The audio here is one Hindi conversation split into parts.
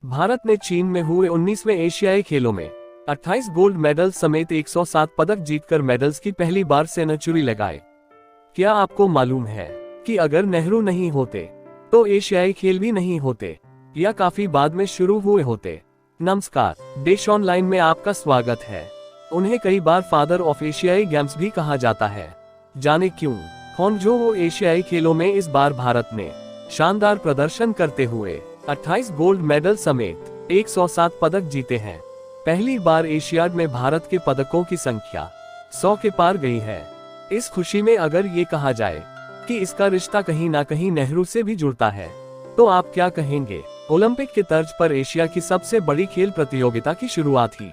भारत ने चीन में हुए 19वें एशियाई खेलों में 28 गोल्ड मेडल समेत 107 पदक जीतकर मेडल्स की पहली बार सेंचुरी लगाए। क्या आपको मालूम है कि अगर नेहरू नहीं होते तो एशियाई खेल भी नहीं होते या काफी बाद में शुरू हुए होते। नमस्कार, देश ऑनलाइन में आपका स्वागत है। उन्हें कई बार फादर ऑफ एशियाई गेम्स भी कहा जाता है। जाने क्यों? हांगझोउ एशियाई खेलों में इस बार भारत ने शानदार प्रदर्शन करते हुए 28 गोल्ड मेडल समेत 107 पदक जीते हैं। पहली बार एशियाड में भारत के पदकों की संख्या 100 के पार गई है। इस खुशी में अगर ये कहा जाए कि इसका रिश्ता कहीं ना कहीं नेहरू से भी जुड़ता है, तो आप क्या कहेंगे? ओलंपिक के तर्ज पर एशिया की सबसे बड़ी खेल प्रतियोगिता की शुरुआत ही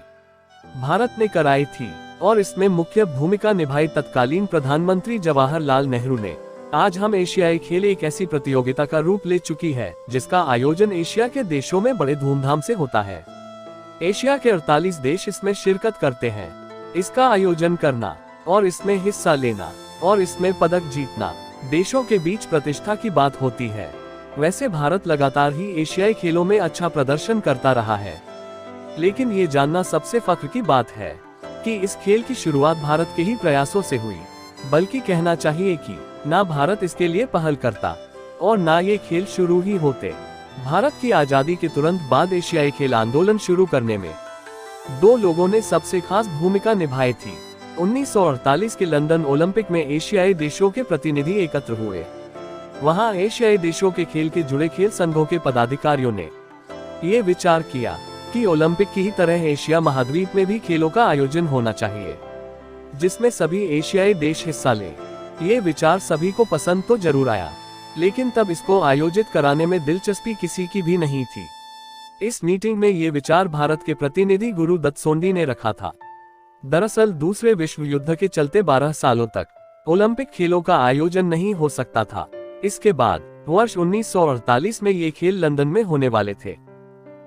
भारत ने कराई थी और इसमें मुख्य भूमिका निभाई तत्कालीन प्रधानमंत्री जवाहरलाल नेहरू ने। आज हम एशियाई खेल एक ऐसी प्रतियोगिता का रूप ले चुकी है जिसका आयोजन एशिया के देशों में बड़े धूमधाम से होता है। एशिया के 48 देश इसमें शिरकत करते हैं। इसका आयोजन करना और इसमें हिस्सा लेना और इसमें पदक जीतना देशों के बीच प्रतिष्ठा की बात होती है। वैसे भारत लगातार ही एशियाई खेलों में अच्छा प्रदर्शन करता रहा है, लेकिन ये जानना सबसे फख्र की बात है कि इस खेल की शुरुआत भारत के ही प्रयासों से हुई। बल्कि कहना चाहिए कि ना भारत इसके लिए पहल करता और ना ये खेल शुरू ही होते। भारत की आजादी के तुरंत बाद एशियाई खेल आंदोलन शुरू करने में दो लोगों ने सबसे खास भूमिका निभाई थी। 1948 के लंदन ओलंपिक में एशियाई देशों के प्रतिनिधि एकत्र हुए। वहां एशियाई देशों के खेल के जुड़े खेल संघों के पदाधिकारियों ने ये विचार किया कि ओलंपिक की ही तरह एशिया महाद्वीप में भी खेलों का आयोजन होना चाहिए, जिसमें सभी एशियाई देश हिस्सा लें। ये विचार सभी को पसंद तो जरूर आया, लेकिन तब इसको आयोजित कराने में दिलचस्पी किसी की भी नहीं थी। इस मीटिंग में ये विचार भारत के प्रतिनिधि गुरुदत्त सोंडी ने रखा था। दरअसल दूसरे विश्व युद्ध के चलते 12 सालों तक ओलंपिक खेलों का आयोजन नहीं हो सकता था। इसके बाद वर्ष 1948 में ये खेल लंदन में होने वाले थे।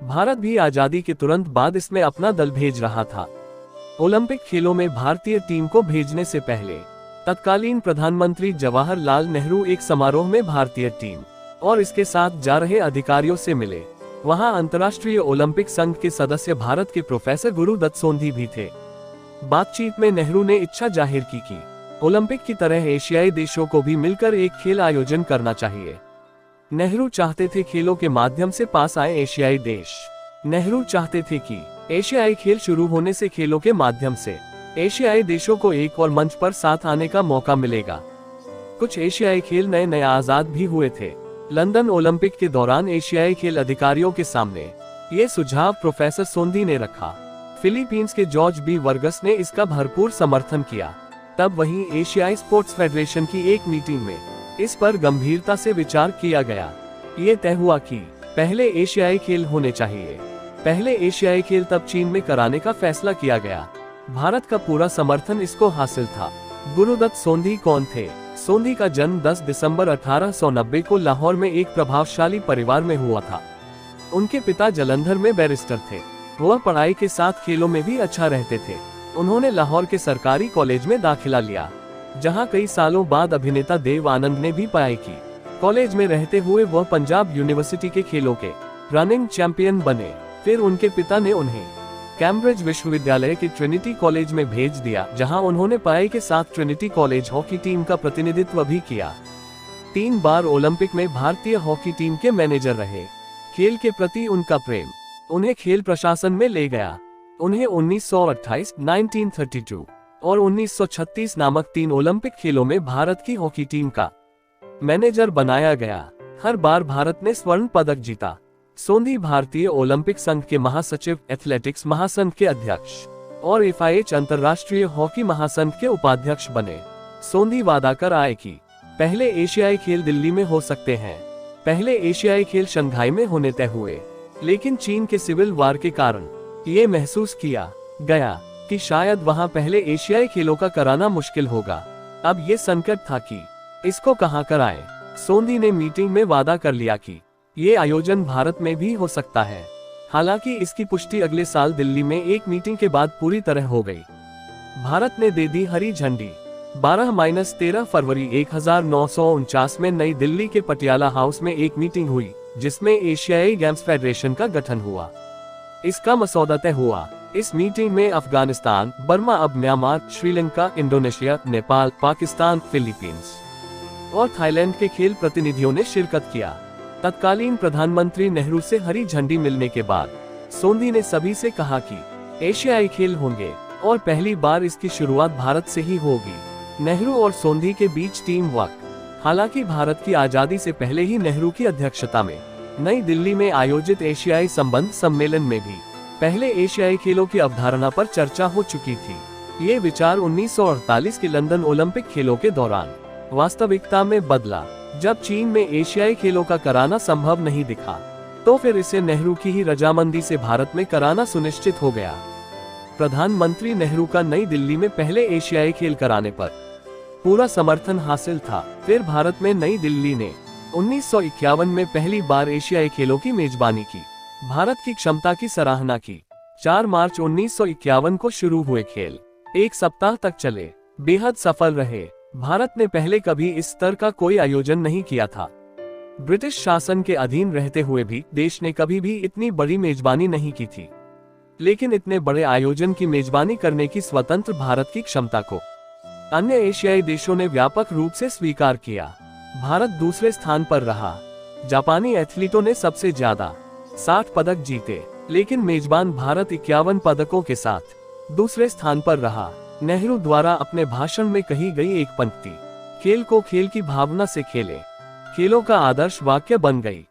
भारत भी आजादी के तुरंत बाद इसमें अपना दल भेज रहा था। ओलंपिक खेलों में भारतीय टीम को भेजने से पहले तत्कालीन प्रधानमंत्री जवाहरलाल नेहरू एक समारोह में भारतीय टीम और इसके साथ जा रहे अधिकारियों से मिले। वहां अंतर्राष्ट्रीय ओलंपिक संघ के सदस्य भारत के प्रोफेसर गुरुदत्त सोंडी भी थे। बातचीत में नेहरू ने इच्छा जाहिर की कि ओलंपिक की तरह एशियाई देशों को भी मिलकर एक खेल आयोजन करना चाहिए। नेहरू चाहते थे खेलों के माध्यम से पास आए एशियाई देश। नेहरू चाहते थे कि एशियाई खेल शुरू होने से खेलों के माध्यम से एशियाई देशों को एक और मंच पर साथ आने का मौका मिलेगा। कुछ एशियाई खेल नए नए आजाद भी हुए थे। लंदन ओलंपिक के दौरान एशियाई खेल अधिकारियों के सामने ये सुझाव प्रोफेसर सोंडी ने रखा। फिलीपींस के जॉर्ज बी वर्गस ने इसका भरपूर समर्थन किया। तब वहीं एशियाई स्पोर्ट्स फेडरेशन की एक मीटिंग में इस पर गंभीरता से विचार किया गया। ये तय हुआ कि पहले एशियाई खेल होने चाहिए। पहले एशियाई खेल तब चीन में कराने का फैसला किया गया। भारत का पूरा समर्थन इसको हासिल था। गुरुदत्त सोंडी कौन थे? सोंडी का जन्म 10 दिसंबर 1890 को लाहौर में एक प्रभावशाली परिवार में हुआ था। उनके पिता जालंधर में बैरिस्टर थे। वह पढ़ाई के साथ खेलों में भी अच्छा रहते थे। उन्होंने लाहौर के सरकारी कॉलेज में दाखिला लिया, जहां कई सालों बाद अभिनेता देव आनंद ने भी पढ़ाई की। कॉलेज में रहते हुए वह पंजाब यूनिवर्सिटी के खेलों के रनिंग चैंपियन बने। फिर उनके पिता ने उन्हें कैम्ब्रिज विश्वविद्यालय के ट्रिनिटी कॉलेज में भेज दिया, जहां उन्होंने पढ़ाई के साथ ट्रिनिटी कॉलेज हॉकी टीम का प्रतिनिधित्व भी किया। 3 बार ओलंपिक में भारतीय हॉकी टीम के मैनेजर रहे। खेल के प्रति उनका प्रेम उन्हें खेल प्रशासन में ले गया। उन्हें 1928, 1932 और 1936 नामक 3 ओलंपिक खेलों में भारत की हॉकी टीम का मैनेजर बनाया गया। हर बार भारत ने स्वर्ण पदक जीता। सोंडी भारतीय ओलंपिक संघ के महासचिव, एथलेटिक्स महासंघ के अध्यक्ष और FIH अंतर्राष्ट्रीय हॉकी महासंघ के उपाध्यक्ष बने। सोंडी वादा कर आए कि पहले एशियाई खेल दिल्ली में हो सकते हैं। पहले एशियाई खेल शंघाई में होने तय हुए, लेकिन चीन के सिविल वार के कारण ये महसूस किया गया कि शायद वहां पहले एशियाई खेलों का कराना मुश्किल होगा। अब ये संकट था कि इसको कहां कराएं। सोंडी ने मीटिंग में वादा कर लिया कि ये आयोजन भारत में भी हो सकता है। हालांकि इसकी पुष्टि अगले साल दिल्ली में एक मीटिंग के बाद पूरी तरह हो गई। भारत ने दे दी हरी झंडी। 12-13 फरवरी 1949 में नई दिल्ली के पटियाला हाउस में एक मीटिंग हुई, जिसमें एशियाई गेम्स फेडरेशन का गठन हुआ। इसका मसौदा तय हुआ। इस मीटिंग में अफगानिस्तान, बर्मा, अब Myanmar, Sri Lanka, Indonesia, Nepal, Pakistan, Philippines और थाईलैंड के खेल प्रतिनिधियों ने शिरकत किया। तत्कालीन प्रधानमंत्री नेहरू से हरी झंडी मिलने के बाद सोंधी ने सभी से कहा कि एशियाई खेल होंगे और पहली बार इसकी शुरुआत भारत से ही होगी। नेहरू और सोंधी के बीच टीम वर्क। हालांकि भारत की आजादी से पहले ही नेहरू की अध्यक्षता में नई दिल्ली में आयोजित एशियाई संबंध सम्मेलन में भी पहले एशियाई खेलों की अवधारणा पर चर्चा हो चुकी थी। ये विचार 1948 के लंदन ओलंपिक खेलों के दौरान वास्तविकता में बदला। जब चीन में एशियाई खेलों का कराना संभव नहीं दिखा, तो फिर इसे नेहरू की ही रजामंदी से भारत में कराना सुनिश्चित हो गया। प्रधानमंत्री नेहरू का नई दिल्ली में पहले एशियाई खेल कराने पर पूरा समर्थन हासिल था। फिर भारत में नई दिल्ली ने 1951 में पहली बार एशियाई खेलों की मेजबानी की। भारत की क्षमता की सराहना की। 4 मार्च 1951 को शुरू हुए खेल 1 सप्ताह तक चले, बेहद सफल रहे। भारत ने पहले कभी इस स्तर का कोई आयोजन नहीं किया था। ब्रिटिश शासन के अधीन रहते हुए भी देश ने कभी भी इतनी बड़ी मेजबानी नहीं की थी। लेकिन इतने बड़े आयोजन की मेजबानी करने की स्वतंत्र भारत की क्षमता को अन्य एशियाई देशों ने व्यापक रूप से स्वीकार किया। भारत दूसरे स्थान पर रहा। जापानी एथलीटों ने सबसे ज्यादा 60 पदक जीते, लेकिन मेजबान भारत 51 पदकों के साथ दूसरे स्थान पर रहा। नेहरू द्वारा अपने भाषण में कही गई एक पंक्ति, खेल को खेल की भावना से खेले, खेलों का आदर्श वाक्य बन गई।